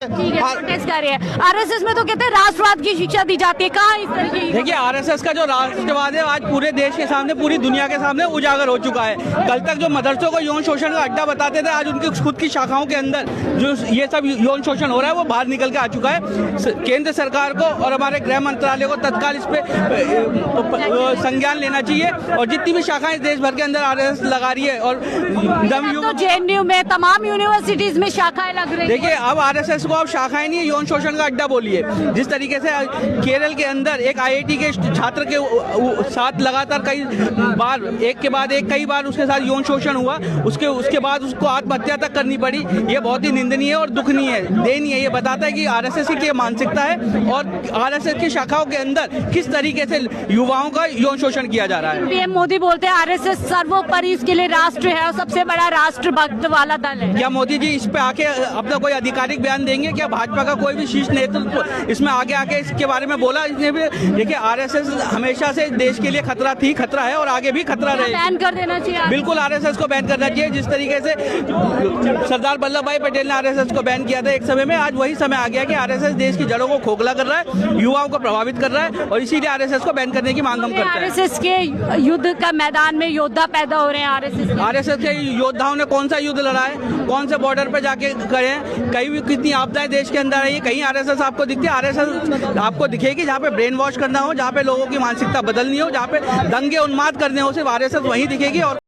ठीक है, प्रोटेस्ट कर रहे हैं। आरएसएस में तो कहते हैं राष्ट्रवाद की शिक्षा दी जाती है, कहाँ इस तरह की? देखिए, आरएसएस का जो राष्ट्रवाद है आज पूरे देश के सामने, पूरी दुनिया के सामने उजागर हो चुका है। कल तक जो मदरसों को यौन शोषण का अड्डा बताते थे, आज उनकी खुद की शाखाओं के अंदर जो ये सब यौन शोषण हो रहा है वो बाहर निकल के आ चुका है। केंद्र सरकार को और हमारे गृह मंत्रालय को तत्काल इस पे संज्ञान लेना चाहिए और जितनी भी शाखाएं देश भर के अंदर आरएसएस लगा रही है और तो जेएनयू में तमाम यूनिवर्सिटीज में शाखाएं लग रही है। देखिए, अब आरएसएस को अब शाखाएं नहीं, यौन शोषण का अड्डा बोलिए। जिस तरीके से केरल के अंदर एक आईआईटी के छात्र के साथ लगातार कई बार एक के बाद एक कई बार उसके साथ यौन शोषण हुआ, उसके बाद उसको आत्महत्या तक करनी पड़ी। ये बहुत ही निंदनीय और दुखनीय है, दयनीय है। ये बताता है कि आरएसएस की मानसिकता है और आरएसएस की शाखाओं के अंदर किस तरीके से युवाओं का यौन शोषण किया जा रहा है। पीएम मोदी बोलते हैं आरएसएस सर्वोपरि इसके लिए राष्ट्र है और सबसे बड़ा राष्ट्रभक्त वाला दल है। क्या मोदी जी इस पे आके अपना कोई आधिकारिक बयान देंगे? क्या भाजपा का कोई भी शीर्ष नेतृत्व इसमें आके इसके बारे में बोला? इसने भी देखिए, आरएसएस हमेशा से देश के लिए खतरा थी, खतरा है और आगे भी खतरा रहे। बैन कर देना चाहिए। बिल्कुल, आरएसएस को बैन करना चाहिए। जिस तरीके से सरदार वल्लभ भाई पटेल ने आरएसएस को बैन किया था एक समय में, आज वही समय आ गया कि आरएसएस देश की जड़ों को खोखला कर रहा है, युवाओं को प्रभावित कर रहा है और इसीलिए आरएसएस को बैन करने की मांग हम करते हैं। आरएसएस के युद्ध का मैदान में योद्धा पैदा हो रहे हैं। आरएसएस के योद्धाओं ने कौन सा युद्ध लड़ा है? कौन से बॉर्डर पे जाके करे हैं? कहीं भी कितनी आपदाएं देश के अंदर है, कहीं आरएसएस आपको दिखती है? आरएसएस आपको दिखेगी जहाँ पे ब्रेन वॉश करना हो, जहाँ पे लोगों की मानसिकता बदलनी हो, जहाँ पे दंगे उन्माद करने हो, सिर्फ आरएसएस वहीं दिखेगी। और